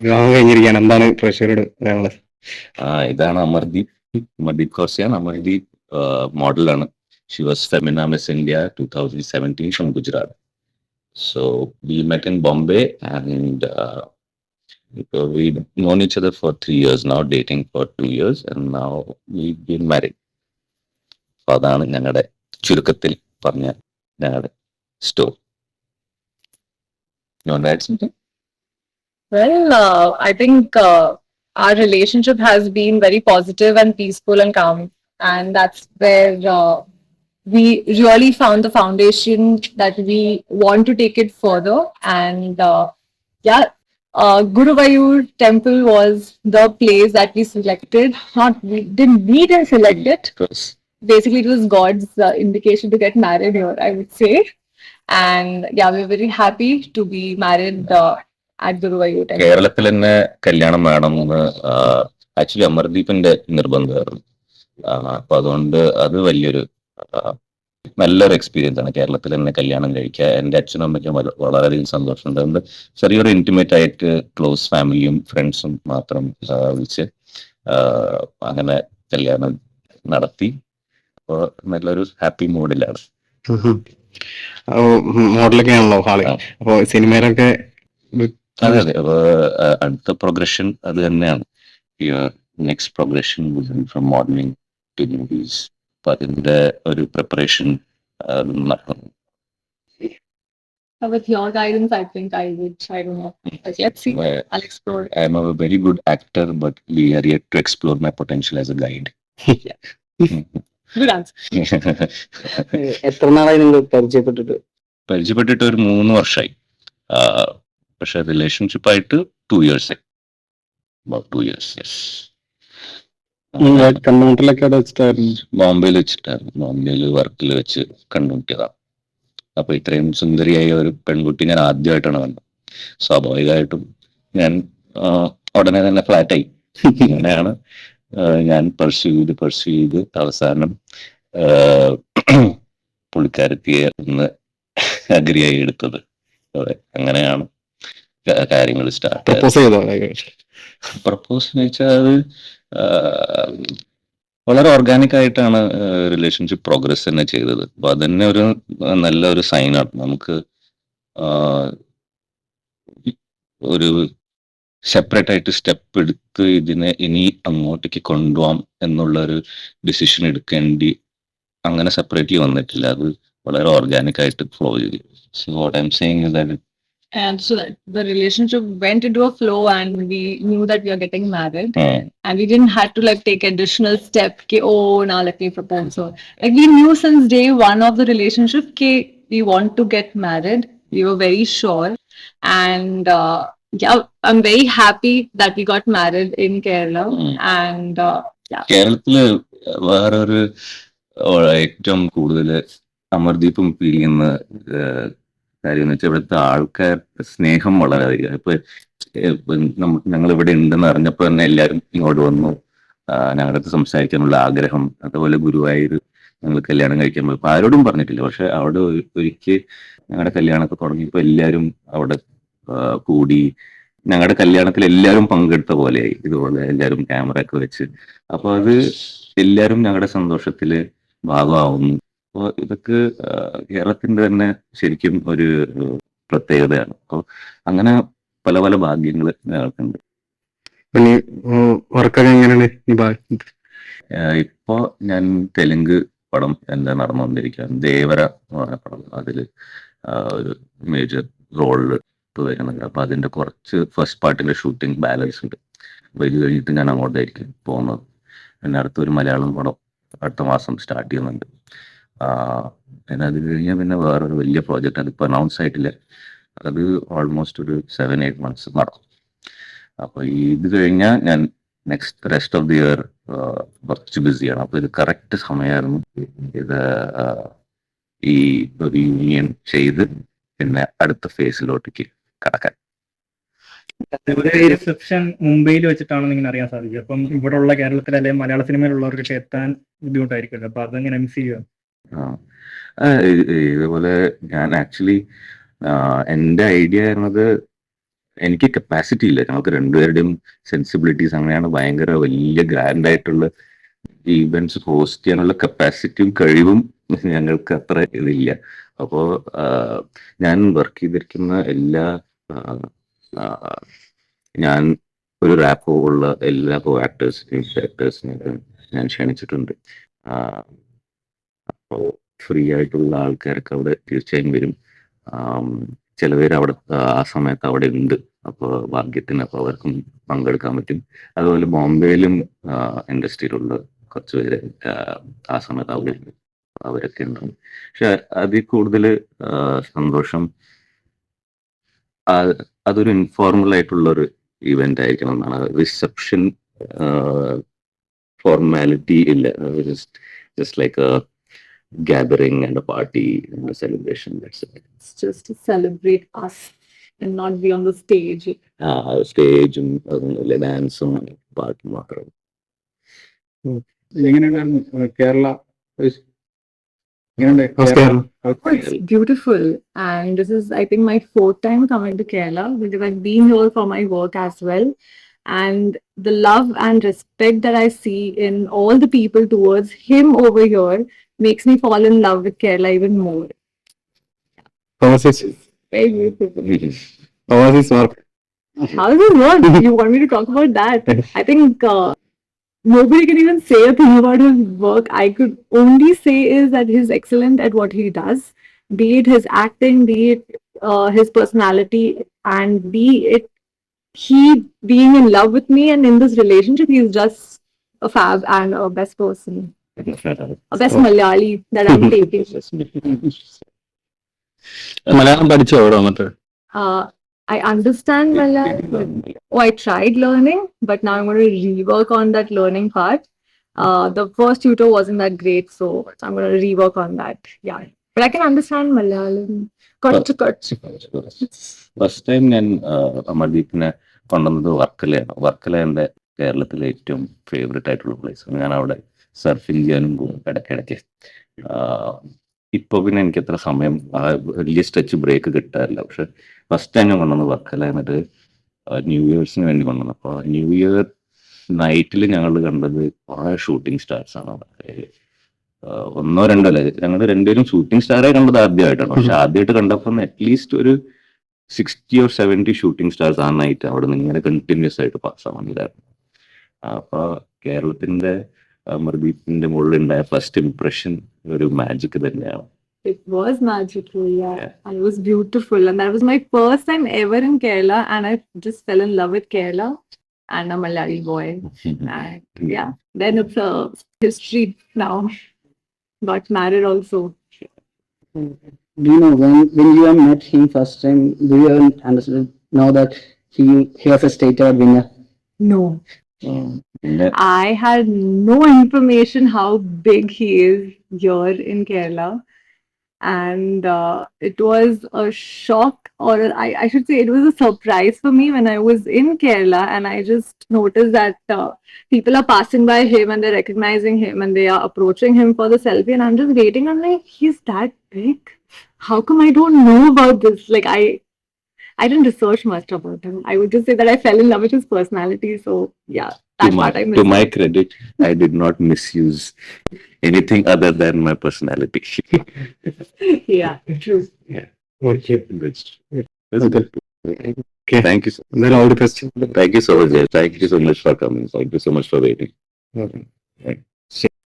വിവാഹം കഴിഞ്ഞിരിക്കുകയാണ്. എന്താണ് പ്രേക്ഷകരോട് പറയാനുള്ളത്? ഇതാണ് അമർദീപ്. അമർദീപ് കൗർസിയാണ്. അമർദീപ് മോഡലാണ്. She was Femina miss India 2017 from Gujarat. So we met in Bombay and we've known each other for 3 years now, dating for 2 years, and now we've been married. So അതാണ് ഞങ്ങളുടെ ചുരുക്കത്തിൽ പറഞ്ഞ ഞങ്ങളുടെ story. You want to add something? Well, I think our relationship has been very positive and peaceful and calm. And that's where we really found the foundation that we want to take it further. And yeah, Guruvayur Temple was the place that we selected. Not we didn't meet and select it. Because Basically, it was God's indication to get married here, I would say. And yeah, we're very happy to be married at Guruvayur Temple. കേരളത്തിൽ തന്നെ കല്യാണം വേണമെന്ന് actually അമർദീപിന്റെ നിർബന്ധമായിരുന്നു. അപ്പൊ അതുകൊണ്ട് അത് വലിയൊരു നല്ലൊരു experience ആണ് കേരളത്തിൽ തന്നെ കല്യാണം കഴിക്കുക. എൻ്റെ അച്ഛനും അമ്മയ്ക്കും വളരെയധികം സന്തോഷമുണ്ട്. അതുകൊണ്ട് ചെറിയൊരു ഇന്റിമേറ്റ് ആയിട്ട് ക്ലോസ് ഫാമിലിയും ഫ്രണ്ട്സും മാത്രം വിളിച്ച് അങ്ങനെ കല്യാണം നടത്തി. അപ്പോൾ നല്ലൊരു ഹാപ്പി മൂഡിലാണ്. മോഡലൊക്കെ ആണല്ലോ ആള്. അപ്പൊ സിനിമയിലൊക്കെ അതെ അതെ. അപ്പൊ അടുത്ത പ്രോഗ്രഷൻ അത് തന്നെയാണ്. Next progression from modelling to movies. അപ്പൊ അതിന്റെ ഒരു പ്രിപ്പറേഷൻ നടക്കുന്നു. With your guidance, I think I don't know. But let's see. I'll explore. I am a very good actor, but we are yet to explore my potential as a guide. Good answer. എത്ര നാളായി നിങ്ങൾ പരിചയപ്പെട്ടിട്ട് ഒരു 3 വർഷമായി. പക്ഷെ relationship ആയിട്ട് 2 years ആയി. About 2 years, yes. കണ്ണൂട്ടിലൊക്കെ വെച്ചിട്ടായിരുന്നു? ബോംബെയിൽ വെച്ചിട്ടായിരുന്നു. ബോംബെയിൽ വർക്കിൽ വെച്ച് കണ്ടുമുട്ടിയതാണ്. അപ്പൊ ഇത്രയും സുന്ദരിയായ ഒരു പെൺകുട്ടി ഞാൻ ആദ്യമായിട്ടാണ് കണ്ടത്. സ്വാഭാവികമായിട്ടും ഞാൻ ഉടനെ തന്നെ ഫ്ലാറ്റായി. അങ്ങനെയാണ് ഞാൻ പെർസ്യൂ ചെയ്ത് അവസാനം പുള്ളിക്കാരത്തിയെ ഒന്ന് അഗ്രിയായി എടുത്തത്. അങ്ങനെയാണ് കാര്യങ്ങൾ സ്റ്റാർട്ട്. പ്രപ്പോസ് എന്ന് വെച്ചാൽ അത് വളരെ ഓർഗാനിക് ആയിട്ടാണ് റിലേഷൻഷിപ്പ് പ്രോഗ്രസ് തന്നെ ചെയ്തത്. അപ്പൊ അതന്നെ ഒരു നല്ലൊരു സൈനാണ്. നമുക്ക് ഒരു സെപ്പറേറ്റ് ആയിട്ട് സ്റ്റെപ്പ് എടുത്ത് ഇതിനെ ഇനി അങ്ങോട്ടേക്ക് കൊണ്ടുപോകാം എന്നുള്ള ഒരു ഡിസിഷൻ എടുക്കേണ്ടി അങ്ങനെ സെപ്പറേറ്റ്ലി വന്നിട്ടില്ല. അത് വളരെ ഓർഗാനിക് ആയിട്ട് ഫ്ലോ ചെയ്തു. So what I M saying is that And so that the relationship went into a flow, and we knew that we are getting married, and we didn't have to like take additional step. Oh, now let me propose. So like we knew since day one of the relationship, we want to get married. We were very sure, and yeah, I'm very happy that we got married in Kerala. And yeah, കേരളത്തില് വേറൊരു ഏറ്റവും കൂടുതൽ അമർദീപും feel ചെയ്യുന്ന കാര്യം എന്ന് വെച്ചാൽ ഇവിടുത്തെ ആൾക്കാരുടെ സ്നേഹം വളരെ അധികം. ഇപ്പൊ ഞങ്ങൾ ഇവിടെ ഉണ്ടെന്ന് അറിഞ്ഞപ്പോൾ തന്നെ എല്ലാവരും ഇങ്ങോട്ട് വന്നു. ഞങ്ങളുടെ അടുത്ത് സംസാരിക്കാനുള്ള ആഗ്രഹം. അതുപോലെ ഗുരുവായൂർ ഞങ്ങൾ കല്യാണം കഴിക്കാൻ പോയി. ഇപ്പൊ ആരോടും പറഞ്ഞിട്ടില്ല. പക്ഷെ അവിടെ ഒരിക്കൽ ഞങ്ങളുടെ കല്യാണമൊക്കെ തുടങ്ങിയപ്പോൾ എല്ലാവരും അവിടെ കൂടി. ഞങ്ങളുടെ കല്യാണത്തിൽ എല്ലാവരും പങ്കെടുത്ത പോലെയായി. ഇതുപോലെ എല്ലാവരും ക്യാമറ ഒക്കെ വെച്ച്. അപ്പൊ അത് എല്ലാവരും ഞങ്ങളുടെ സന്തോഷത്തില് ഭാഗമാവുന്നു. അപ്പോൾ ഇതൊക്കെ കേരളത്തിന്റെ തന്നെ ശരിക്കും ഒരു പ്രത്യേകതയാണ്. അപ്പോൾ അങ്ങനെ പല പല ഭാഗ്യങ്ങൾ ഞങ്ങൾക്കുണ്ട്. വർക്കൊക്കെ എങ്ങനെയാണ്? ഇപ്പോ ഞാൻ തെലുങ്ക് പടം എന്റെ നടന്നുകൊണ്ടിരിക്കുകയാണ്. ദേവര എന്ന് പറഞ്ഞ പടം. അതിൽ ഒരു മേജർ റോളിൽ വരുന്നുണ്ട്. അപ്പൊ അതിന്റെ കുറച്ച് ഫസ്റ്റ് പാർട്ടിന്റെ ഷൂട്ടിംഗ് ബാലൻസ് ഉണ്ട്. അപ്പൊ ഇത് കഴിഞ്ഞിട്ട് ഞാൻ അങ്ങോട്ടായിരിക്കും പോകുന്നത്. പിന്നെ അടുത്തൊരു മലയാളം പടം അടുത്ത മാസം സ്റ്റാർട്ട് ചെയ്യുന്നുണ്ട്. പിന്നെ അത് കഴിഞ്ഞാൽ പിന്നെ വേറൊരു വലിയ പ്രോജക്റ്റ്, അതിപ്പോൾ അനൗൺസ് ആയിട്ടില്ല. അത് ഓൾമോസ്റ്റ് ഒരു 7-8 months നടക്കും. അപ്പോൾ ഇത് കഴിഞ്ഞാൽ ഞാൻ next rest of the year കുറച്ച് ബിസിയാണ്. അപ്പോൾ ഇത് കറക്റ്റ് സമയമായിരുന്നു ഇത് ഈ ഒരു യൂണിയൻ ചെയ്ത് പിന്നെ അടുത്ത ഫേസിലോട്ടേക്ക് കടക്കാൻ. റിസപ്ഷൻ മുംബൈയിൽ വെച്ചിട്ടാണെന്ന് ഇങ്ങനെ അറിയാൻ സാധിക്കും. അപ്പം ഇവിടെ ഉള്ള കേരളത്തിലെ അല്ലെങ്കിൽ മലയാള സിനിമയിലുള്ളവർക്ക് എത്താൻ ബുദ്ധിമുട്ടായിരിക്കുമല്ലോ. അപ്പൊ അതെങ്ങനെ MC ചെയ്യുക? ഇതുപോലെ ഞാൻ ആക്ച്വലി എൻ്റെ ഐഡിയ ആയിരുന്നത് എനിക്ക് കപ്പാസിറ്റി ഇല്ല. ഞങ്ങൾക്ക് രണ്ടുപേരുടെയും സെൻസിബിലിറ്റീസ് അങ്ങനെയാണ്. ഭയങ്കര വലിയ ഗ്രാൻഡ് ആയിട്ടുള്ള ഈവെന്റ്സ് ഹോസ്റ്റ് ചെയ്യാനുള്ള കപ്പാസിറ്റിയും കഴിവും ഞങ്ങൾക്ക് അത്ര ഇതില്ല. അപ്പോൾ ഞാൻ വർക്ക് ചെയ്തിരിക്കുന്ന എല്ലാ ഞാൻ ഒരു റാപ്പോ ഉള്ള എല്ലാ കോ ആക്ടേഴ്സിനെയും ഡയറക്ടേഴ്സിനെയും ഞാൻ ക്ഷണിച്ചിട്ടുണ്ട്. അപ്പോൾ ഫ്രീ ആയിട്ടുള്ള ആൾക്കാർക്ക് അവിടെ തീർച്ചയായും വരും. ചിലവർ അവിടെ ആ സമയത്ത് അവിടെ ഉണ്ട്. അപ്പോൾ ഭാഗ്യത്തിന് അപ്പോൾ അവർക്കും പങ്കെടുക്കാൻ പറ്റും. അതുപോലെ ബോംബെയിലും ഇൻഡസ്ട്രിയിലുള്ള കുറച്ച് പേര് ആ സമയത്ത് അവിടെ ഉണ്ട്. അവരൊക്കെ ഉണ്ടാവും. പക്ഷെ അതിൽ കൂടുതൽ സന്തോഷം അതൊരു ഇൻഫോർമൽ ആയിട്ടുള്ള ഒരു ഇവന്റ് ആയിരിക്കണം എന്നാണ്. റിസപ്ഷൻ ഫോർമാലിറ്റി ഇല്ല. Just like A gathering and a party and a celebration. That's it. It's just to celebrate us and not be on the stage. സ്റ്റേജും ഡാൻസും പാട്ടും മാത്രം. എങ്ങനെയുണ്ടായിരുന്നു Kerala? It's beautiful, and this is, I think, my 4th time coming to Kerala, because I've been here for my work as well. And the love and respect that I see in all the people towards him over here makes me fall in love with Kerala even more. Very beautiful. work. How does it work? You want me to talk about that? I think nobody can even say a thing about his work. I could only say is that he's excellent at what he does, be it his acting, be it his personality, and be it he being in love with me. And in this relationship, he's just a fab and a best person, a best Malayali that I'm taking. Malayalam പഠിച്ചോ അവിടെ വന്നിട്ട്? I understand Malayalam. Oh, I tried learning, but now I'm going to rework on that learning part. The first tutor wasn't that great, so I'm going to rework on that. Yeah, but I can understand Malayalam. Cut. First time ഞാൻ അമർദീപിനെ കൊണ്ടുവന്നത് വർക്കലയാണ്. വർക്കല എൻ്റെ കേരളത്തിലെ ഏറ്റവും favourite ആയിട്ടുള്ള place. ഞാൻ അവിടെ surfing ചെയ്യാനും പോകും ഇടയ്ക്കിടയ്ക്ക്. ഇപ്പൊ പിന്നെ എനിക്ക് അത്ര സമയം വലിയ സ്ട്രെച്ച് ബ്രേക്ക് കിട്ടാറില്ല. പക്ഷെ ഫസ്റ്റ് ടൈം ഞാൻ കൊണ്ടുവന്നത് വർക്കല. എന്നിട്ട് ന്യൂ ഇയേഴ്സിന് വേണ്ടി കൊണ്ടുവന്നു. അപ്പോൾ ന്യൂ ഇയർ നൈറ്റിൽ ഞങ്ങൾ കണ്ടത് കുറെ ഷൂട്ടിംഗ് സ്റ്റാർസ് ആണ്. ഒന്നോ രണ്ടോ അല്ല, ഞങ്ങൾ രണ്ടുപേരും ഷൂട്ടിംഗ് സ്റ്റാറെ കണ്ടത് ആദ്യമായിട്ടാണ്. പക്ഷെ ആദ്യമായിട്ട് കണ്ടപ്പോൾ അറ്റ്ലീസ്റ്റ് ഒരു 60 or 70 ഷൂട്ടിംഗ് സ്റ്റാർസ് ആ നൈറ്റ് അവിടെ നിന്ന് ഇങ്ങനെ കണ്ടിന്യൂസ് ആയിട്ട് പാസ്സാവുന്നില്ലായിരുന്നു. അപ്പൊ കേരളത്തിന്റെ അമർദീപിന്റെ മുകളിലുണ്ടായ ഫസ്റ്റ് ഇംപ്രഷൻ ഒരു മാജിക് തന്നെയാണ്. It was magical, yeah. And it was beautiful. And that was my first time ever in Kerala. And I just fell in love with Kerala and a Malayali boy. And yeah, then it's a history now. Got married also. Do you know when you have met him first time, do you know that he was a state award winner? No. പിന്നെ I had no information how big he is here in Kerala. And it was a shock, or I should say it was a surprise for me when I was in Kerala and I just noticed that people are passing by him and they're recognizing him and they are approaching him for the selfie, and I'm just waiting. I'm like, he's that big? How come I don't know about this? Like, I didn't research much about him. I would just say that I fell in love with his personality. So yeah, that's what I missed. to my credit, I did not misuse anything other than my personality. Yeah, true. Okay. Thank you. Then all the best. Thank you so much. Thank you so much for coming. Thank you so much for waiting. Okay.